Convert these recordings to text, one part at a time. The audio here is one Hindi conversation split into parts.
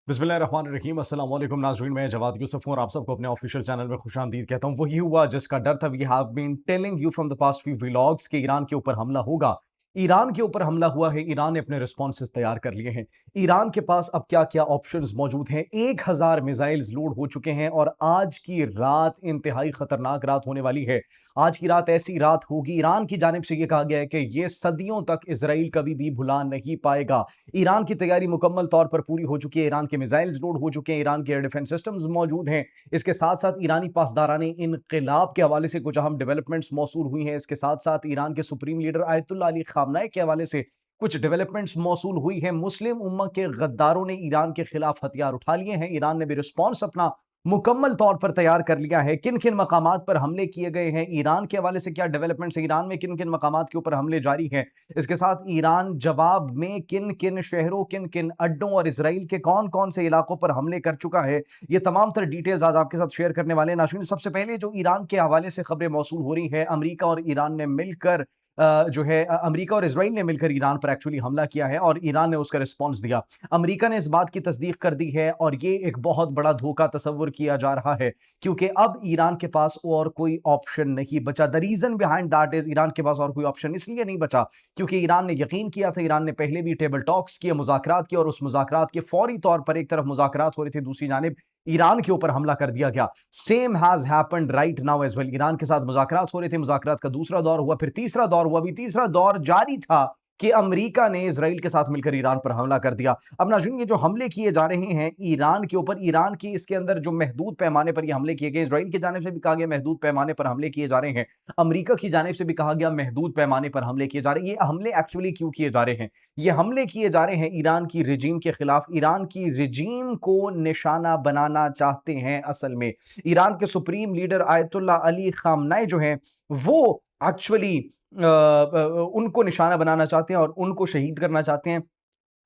बिस्मिल्लाहिर्रहमानिर्रहीम अस्सलाम वालेकुम नाज़रीन, मैं जवाद यूसुफ हूँ और आप सबको अपने ऑफिशियल चैनल में खुशामदीद कहता हूँ। वही हुआ जिसका डर था। We have been telling you from the past few vlogs कि ईरान के ऊपर हमला होगा। ईरान के ऊपर हमला हुआ है। ईरान ने अपने रिस्पॉन्सेज तैयार कर लिए हैं। ईरान के पास अब क्या क्या ऑप्शंस मौजूद हैं। 1000 मिसाइल्स लोड हो चुके हैं और आज की रात इंतहाई खतरनाक रात होने वाली है। आज की रात ऐसी रात होगी, ईरान की जानिब से यह कहा गया है कि यह सदियों तक इसराइल कभी भी भुला नहीं पाएगा। ईरान की तैयारी मुकम्मल तौर पर पूरी हो चुकी है। ईरान के मिसाइल्स लोड हो चुके हैं। ईरान के एयर डिफेंस सिस्टम्स मौजूद हैं। इसके साथ साथ ईरानी पासदाराने इनकलाब के हवाले से कुछ अहम डेवलपमेंट्स मौसूल हुई हैं। इसके साथ साथ ईरान के supreme leader Ayatollah Ali Khamenei के हवाले से कुछ डेवलपमेंट्स मौसूल हुई हैं। मुस्लिम उम्मा के गद्दारों ने ईरान के खिलाफ हथियार उठा लिए हैं। ईरान ने भी रिस्पॉन्स अपना मुकम्मल तौर पर तैयार कर लिया है। किन किन मकामात पर हमले किए गए हैं, ईरान के हवाले से क्या डेवलपमेंट्स, ईरान में किन किन मकामात के ऊपर हमले जारी हैं, इसके साथ ईरान जवाब में किन किन शहरों, किन किन अड्डों और इसराइल के कौन कौन से इलाकों पर हमले कर चुका है, ये तमाम तर डिटेल्स आज आपके साथ शेयर करने वाले हैं। नाज़रीन, सबसे पहले जो ईरान के हवाले से खबरें मौसूल हो रही है, अमेरिका और ईरान ने मिलकर अमेरिका और इसराइल ने मिलकर ईरान पर एक्चुअली हमला किया है और ईरान ने उसका रिस्पॉन्स दिया। अमेरिका ने इस बात की तस्दीक कर दी है और ये एक बहुत बड़ा धोखा तस्वुर किया जा रहा है, क्योंकि अब ईरान के पास और कोई ऑप्शन नहीं बचा। The reason behind that is, Iran के पास और कोई ऑप्शन इसलिए नहीं बचा क्योंकि ईरान ने यकीन किया था। ईरान ने पहले भी टेबल टॉक्स किए, मुज़ाकरात किए और उस मुज़ाकरात के फौरी तौर पर एक तरफ मुज़ाकरात हो रहे थे, दूसरी जानिब ईरान के ऊपर हमला कर दिया गया। Same has happened right now as well. Iran के साथ मुज़ाकरात हो रहे थे, मुज़ाकरात का दूसरा दौर हुआ, फिर तीसरा दौर हुआ, अभी तीसरा दौर जारी था कि अमेरिका ने इजराइल के साथ मिलकर ईरान पर हमला कर दिया। अब नाज़रीन, ये जो हमले किए जा रहे हैं ईरान के ऊपर, ईरान की इसके अंदर जो महदूद पैमाने पर ये हमले किए गए, इजराइल की जानिब से भी कहा गया महदूद पैमाने पर हमले किए जा रहे हैं, अमेरिका की जानिब से भी कहा गया महदूद पैमाने पर हमले किए जा रहे हैं। ये हमले एक्चुअली क्यों किए जा रहे हैं? ये हमले किए जा रहे हैं ईरान की रिजीम के खिलाफ। ईरान की रिजीम को निशाना बनाना चाहते हैं। असल में ईरान के सुप्रीम लीडर आयतुल्लाह अली खामनाई जो हैं, वो एक्चुअली उनको निशाना बनाना चाहते हैं और उनको शहीद करना चाहते हैं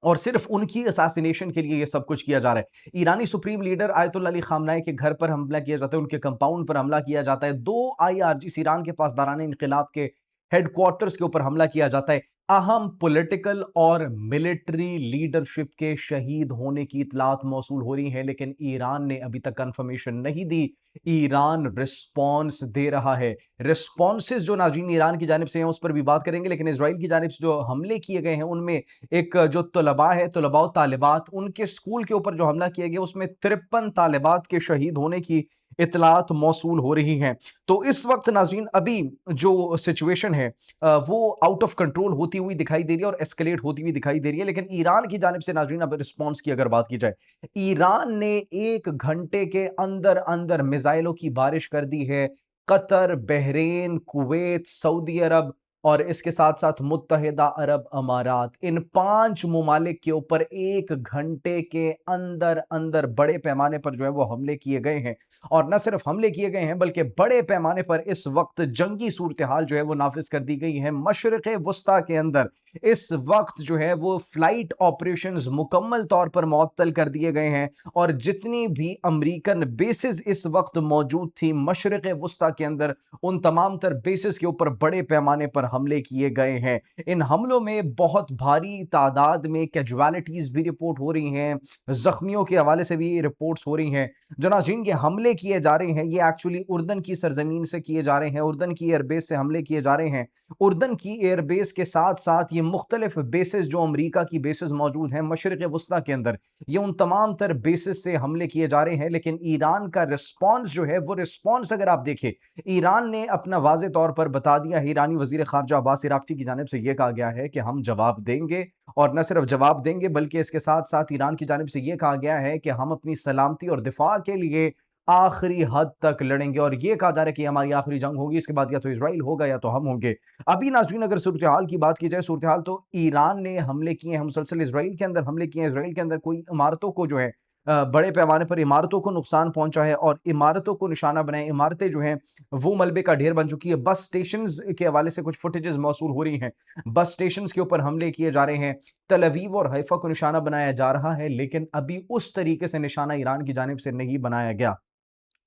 और सिर्फ उनकी असैसिनेशन के लिए ये सब कुछ किया जा रहा है। ईरानी supreme leader Ayatollah Ali Khamenei के घर पर हमला किया जाता है, उनके कंपाउंड पर हमला किया जाता है। 2 आईआरजीस, ईरान के पासदारान इनकलाब के हेडक्वार्टर्स के ऊपर हमला किया जाता है। अहम पॉलिटिकल और मिलिट्री लीडरशिप के शहीद होने की इतलात मौसूल हो रही है, लेकिन ईरान ने अभी तक कंफर्मेशन नहीं दी। ईरान रिस्पॉन्स दे रहा है। रिस्पॉन्सेज जो नाज़रीन ईरान की जानिब से हैं उस पर भी बात करेंगे, लेकिन इसराइल की जानिब से जो हमले किए गए हैं उनमें एक जो तलबा है, तलबा और तालिबात, उनके स्कूल के ऊपर जो हमला किया गया उसमें 53 तालिबात के शहीद होने की इतलात मौसूल हो रही हैं। तो इस वक्त नाज़रीन अभी जो सिचुएशन है वो आउट ऑफ कंट्रोल होती हुई दिखाई दे रही है और एस्केलेट होती हुई दिखाई दे रही है। लेकिन ईरान की जानिब से नाज़रीन अब रिस्पॉन्स की अगर बात की जाए, ईरान ने 1 घंटे के अंदर अंदर मिसाइलों की बारिश कर दी है। कतर, बहरीन, कुवैत, सऊदी अरब और इसके साथ साथ मुत्तहिदा अरब अमारात, इन 5 ममालिक के ऊपर 1 घंटे के अंदर अंदर बड़े पैमाने पर जो है वो हमले किए गए हैं। और न सिर्फ हमले किए गए हैं बल्कि बड़े पैमाने पर इस वक्त जंगी सूरत हाल जो है वो नाफिज कर दी गई है। मशरिक़ वस्ता के अंदर इस वक्त जो है वो फ्लाइट ऑपरेशंस मुकम्मल तौर पर मुअत्तल कर दिए गए हैं और जितनी भी अमेरिकन बेसिस इस वक्त मौजूद थी मशरिक़ वस्ता के अंदर, उन तमाम तर बेसिस के ऊपर बड़े पैमाने पर हमले किए गए हैं। इन हमलों में बहुत भारी तादाद में कैजुअलिटीज भी रिपोर्ट हो रही हैं, जख्मियों के हवाले से भी रिपोर्ट्स हो रही हैं। जो नाज़रीन के हमले किए जा रहे हैं ये एक्चुअली उर्दन की सरजमीन से किए जा रहे हैं, उर्दन की एयरबेस से हमले किए जा रहे हैं। उर्दन की एयरबेस के साथ साथ ये मुख्तलिफ बेसिस जो अमेरिका की बेसिस मौजूद हैं मशरिक़ वस्ता के अंदर, ये उन तमाम तर बेसिस से हमले किए जा रहे हैं। लेकिन ईरान का रिस्पॉन्स जो है वो रिस्पॉन्स अगर आप देखें, ईरान ने अपना वाज़े तौर पर बता दिया है। ईरानी वज़ीर ख़ारिजा अब्बास अराग़ची की जानिब से ये कहा गया है कि हम जवाब देंगे और न सिर्फ जवाब देंगे बल्कि इसके साथ साथ ईरान की जानिब से ये कहा गया है कि हम अपनी सलामती और दिफा के लिए आखिरी हद तक लड़ेंगे और ये कहा जा रहा है कि हमारी आखिरी जंग होगी, इसके बाद या तो इसराइल होगा या तो हम होंगे। अभी नाज़रीन अगर सूरत हाल की बात की जाए, सूरत हाल तो ईरान ने हमले किए हैं मुसलसल, इसराइल के अंदर हमले किए हैं। इसराइल के अंदर कोई इमारतों को जो है बड़े पैमाने पर इमारतों को नुकसान पहुंचा है और इमारतों को निशाना बनाए इमारतें जो हैं वो मलबे का ढेर बन चुकी है। बस स्टेशन के हवाले से कुछ फुटेजेस मौसूल हो रही हैं, बस स्टेशन के ऊपर हमले किए जा रहे हैं। तल अवीव और हैफा को निशाना बनाया जा रहा है, लेकिन अभी उस तरीके से निशाना ईरान की जानिब से नहीं बनाया गया।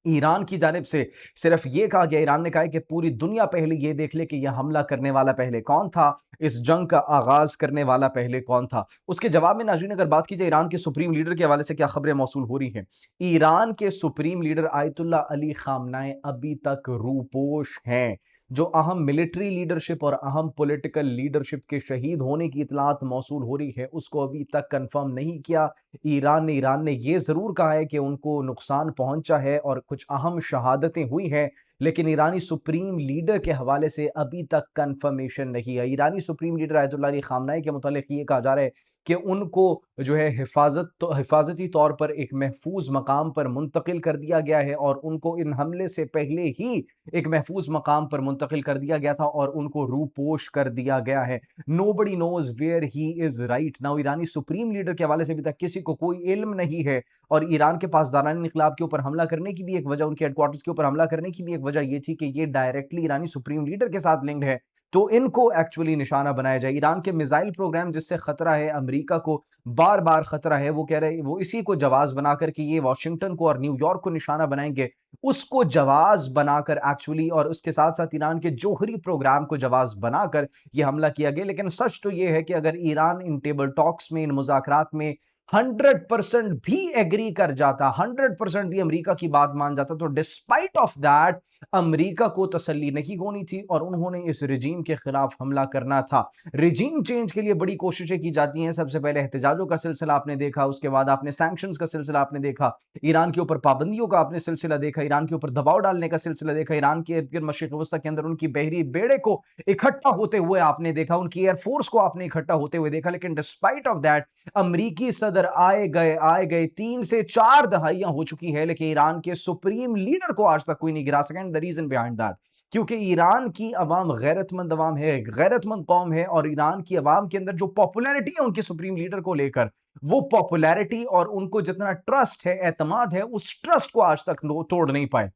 ईरान की जानिब से सिर्फ ये कहा गया, ईरान ने कहा है कि पूरी दुनिया पहले ये देख ले कि यह हमला करने वाला पहले कौन था, इस जंग का आगाज करने वाला पहले कौन था। उसके जवाब में नाज़रीन अगर बात की जाए ईरान के सुप्रीम लीडर के हवाले से क्या खबरें मौसूल हो रही हैं। ईरान के सुप्रीम लीडर आयतुल्ला अली खामनाई अभी तक रूपोश हैं। जो अहम मिलिट्री लीडरशिप और अहम पॉलिटिकल लीडरशिप के शहीद होने की इतलात मौसूल हो रही है, उसको अभी तक कंफर्म नहीं किया ईरान ने ये ज़रूर कहा है कि उनको नुकसान पहुंचा है और कुछ अहम शहादतें हुई हैं, लेकिन ईरानी सुप्रीम लीडर के हवाले से अभी तक कंफर्मेशन नहीं है। ईरानी supreme leader Ayatollah Ali Khamenei के मुतालिक ये कहा जा रहा है कि उनको जो है हिफाजती तौर पर एक महफूज मकाम पर मुंतकिल कर दिया गया है और उनको इन हमले से पहले ही एक महफूज मकाम पर मुंतकिल कर दिया गया था और उनको रूपोश कर दिया गया है। Nobody knows where he is right now. ईरानी सुप्रीम लीडर के हवाले से अभी तक किसी को कोई इल्म नहीं है और ईरान के पास दारानी इनकलाब के ऊपर हमला करने की भी एक वजह, उनके हेडक्वार्टर्स के ऊपर हमला करने की भी एक वजह यह थी कि ये डायरेक्टली ईरानी सुप्रीम लीडर के साथ लिंक्ड है, तो इनको एक्चुअली निशाना बनाया जाए। ईरान के मिसाइल प्रोग्राम जिससे खतरा है, अमेरिका को बार बार खतरा है, वो कह रहे वो इसी को जवाब बनाकर कि ये वाशिंगटन को और न्यूयॉर्क को निशाना बनाएंगे, उसको जवाब बनाकर एक्चुअली और उसके साथ साथ ईरान के जोहरी प्रोग्राम को जवाब बनाकर यह हमला किया गया। लेकिन सच तो यह है कि अगर ईरान इन टेबल टॉक्स में, इन मुज़ाकरात में 100% भी एग्री कर जाता, 100% भी अमेरिका की बात मान जाता, तो डिस्पाइट ऑफ दैट अमेरिका को तसल्ली नहीं होनी थी और उन्होंने इस रिजीम के खिलाफ हमला करना था। रिजीम चेंज के लिए बड़ी कोशिशें की जाती हैं। सबसे पहले एहतजाजों का सिलसिला आपने देखा, उसके बाद आपने सैंक्शंस का सिलसिला आपने देखा, ईरान के ऊपर पाबंदियों का आपने सिलसिला देखा, ईरान के ऊपर दबाव डालने का सिलसिला देखा, ईरान के इर्द गिर्द मशरिक वस्ता के अंदर उनकी बहरी बेड़े को इकट्ठा होते हुए आपने देखा, उनकी एयरफोर्स को आपने इकट्ठा होते हुए देखा। लेकिन डिस्पाइट ऑफ दैट अमरीकी सदर आए गए 3 से 4 दहाइयां हो चुकी है, लेकिन ईरान के सुप्रीम लीडर को आज तक कोई नहीं गिरा सका। And the reason behind that, क्योंकि ईरान की अवाम गैरतमंद अवाम है, गैरतमंद कौम है और ईरान की अवाम के अंदर जो पॉपुलैरिटी है उनके सुप्रीम लीडर को लेकर, वो पॉपुलैरिटी और उनको जितना ट्रस्ट है, एतमाद है, उस ट्रस्ट को आज तक तोड़ नहीं पाए।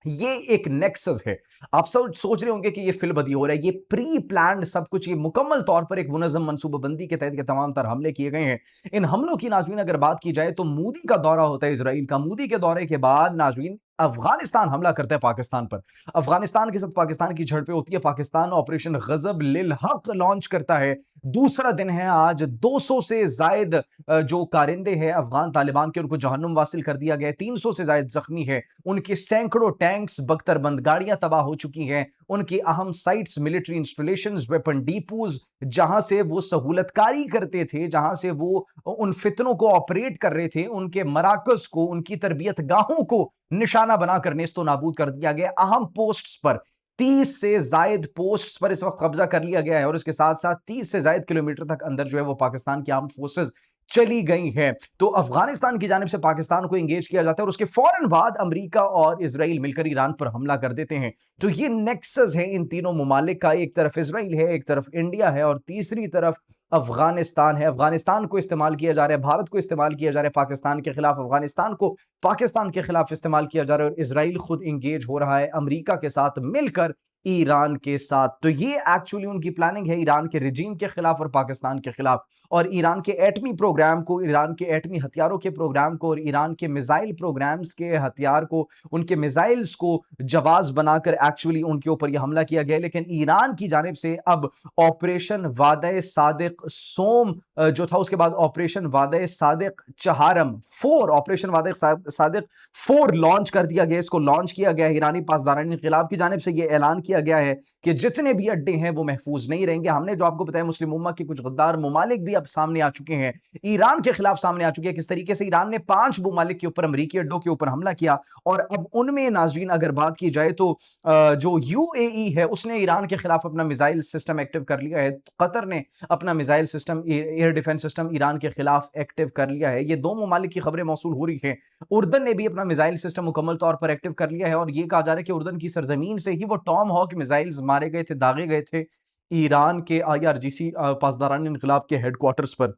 ये एक नेक्सस है। आप सब सोच रहे होंगे कि ये फिलबदी हो रहा है, ये प्री प्लान्ड सब कुछ, ये मुकम्मल तौर पर एक मुनज़्ज़म मनसूबाबंदी के तहत के तमाम तर हमले किए गए हैं। इन हमलों की नाज़रीन अगर बात की जाए तो मोदी का दौरा होता है इजराइल का, मोदी के दौरे के बाद नाज़रीन अफगानिस्तान हमला करता है पाकिस्तान पर। अफगानिस्तान के साथ पाकिस्तान की झड़पें होती है, पाकिस्तान ऑपरेशन गजब लिल हक लॉन्च करता है। दूसरा दिन है आज, 200 से जायद जो कारिंदे हैं अफगान तालिबान के, उनको जहन्नुम वासिल कर दिया गया है, 300 से जायद जख्मी है, उनके सैकड़ों टैंक्स बख्तरबंद गाड़ियां तबाह हो चुकी हैं, उनकी अहम sites, military installations, weapon depots, जहां से वो सहूलतकारी करते थे, जहां से वो उन फितनों को ऑपरेट कर रहे थे, उनके मराकज को, उनकी तरबियत गाहों को निशाना बनाकर नेस्तो नाबूद कर दिया गया। अहम पोस्ट्स पर 30 से जायद पोस्ट्स पर इस वक्त कब्जा कर लिया गया है और इसके साथ साथ 30 से जायद किलोमीटर तक अंदर जो है वो पाकिस्तान की आर्म फोर्सेस चली गई है। तो अफगानिस्तान की जानिब से पाकिस्तान को एंगेज किया जाता है और उसके फौरन बाद अमेरिका और इजराइल मिलकर ईरान पर हमला कर देते हैं। तो ये नेक्सस है इन तीनों ममालिक का, एक तरफ इजराइल है, एक तरफ इंडिया है और तीसरी तरफ अफगानिस्तान है। अफगानिस्तान को इस्तेमाल किया जा रहा है, भारत को इस्तेमाल किया जा रहा है पाकिस्तान के खिलाफ, अफगानिस्तान को पाकिस्तान के खिलाफ इस्तेमाल किया जा रहा है और इजराइल खुद इंगेज हो रहा है अमेरिका के साथ मिलकर ईरान के साथ। तो ये एक्चुअली उनकी प्लानिंग है ईरान के रिजीम के खिलाफ और पाकिस्तान के खिलाफ, और ईरान के एटमी प्रोग्राम को, ईरान के एटमी हथियारों के प्रोग्राम को और ईरान के मिसाइल प्रोग्राम्स के हथियार को, उनके मिसाइल्स को जवाब बनाकर एक्चुअली उनके ऊपर यह हमला किया गया। लेकिन ईरान की जानिब से अब ऑपरेशन वादे सादिक सोम जो था, उसके बाद ऑपरेशन वादे सादिक चहारम 4, ऑपरेशन वादे सादिक 4 लॉन्च कर दिया गया। इसको लॉन्च किया गया है ईरानी पासदारान इनकलाब की जानिब से। यह ऐलान किया गया है कि जितने भी अड्डे हैं वो महफूज नहीं रहेंगे। हमने जो आपको बताया, मुस्लिम उम्मा के कुछ गद्दार ममालिक भी अब सामने आ चुके हैं, ईरान के खिलाफ सामने आ चुके हैं। किस तरीके से ईरान ने 5 ममालिक के ऊपर, अमरीकी अड्डों के ऊपर हमला किया और अब उनमें नाजरीन अगर बात की जाए तो जो यूएई है उसने ईरान के खिलाफ अपना मिसाइल सिस्टम एक्टिव कर लिया है। कतर ने अपना missile system, air defence system Iran के खिलाफ एक्टिव कर लिया है। ये 2 ममालिक की खबरें मौसूल हो रही है। उर्दन ने भी अपना मिसाइल सिस्टम मुकम्मल तौर पर एक्टिव कर लिया है और यह कहा जा रहा है कि उर्दन की सरजमीन से ही वो टॉम हॉक मिसाइल्स मारे गए थे, दागे गए थे ईरान के आईआरजीसी पासदारान इनकलाब के हेडक्वार्टर्स पर।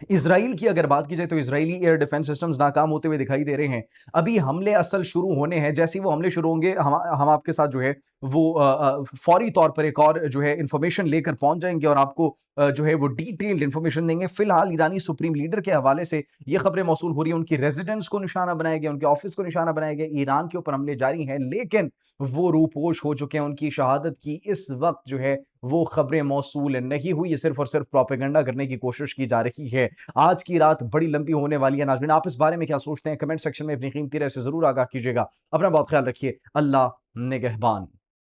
इज़राइल की अगर बात की जाए तो इज़राइली एयर डिफेंस सिस्टम्स नाकाम होते हुए दिखाई दे रहे हैं। अभी हमले असल शुरू होने हैं, जैसे ही वो हमले शुरू होंगे हम आपके साथ जो है वो फौरी तौर पर एक और जो है इन्फॉर्मेशन लेकर पहुँच जाएँगे और आपको जो है वो डिटेल्ड इन्फॉर्मेशन देंगे। फिलहाल ईरानी सुप्रीम लीडर के हवाले से ये खबरें मौसूल हो रही हैं, उनकी रेज़िडेंस को निशाना बनाया गया, उनके ऑफ़िस को निशाना बनाया गया, ईरान के ऊपर हमले जारी हैं, लेकिन वो रूपोश हो चुके हैं। उनकी शहादत की इस वक़्त जो है वो खबरें मौसूल नहीं हुई, ये सिर्फ़ और सिर्फ़ प्रोपेगेंडा करने की कोशिश की जा रही है। आज की रात बड़ी लंबी होने वाली है। नाज़रीन, आप इस बारे में क्या सोचते हैं? कमेंट सेक्शन में अपनी कीमती राय से ज़रूर आगाह कीजिएगा। अपना बहुत ख्याल रखिए। अल्लाह निगहबान।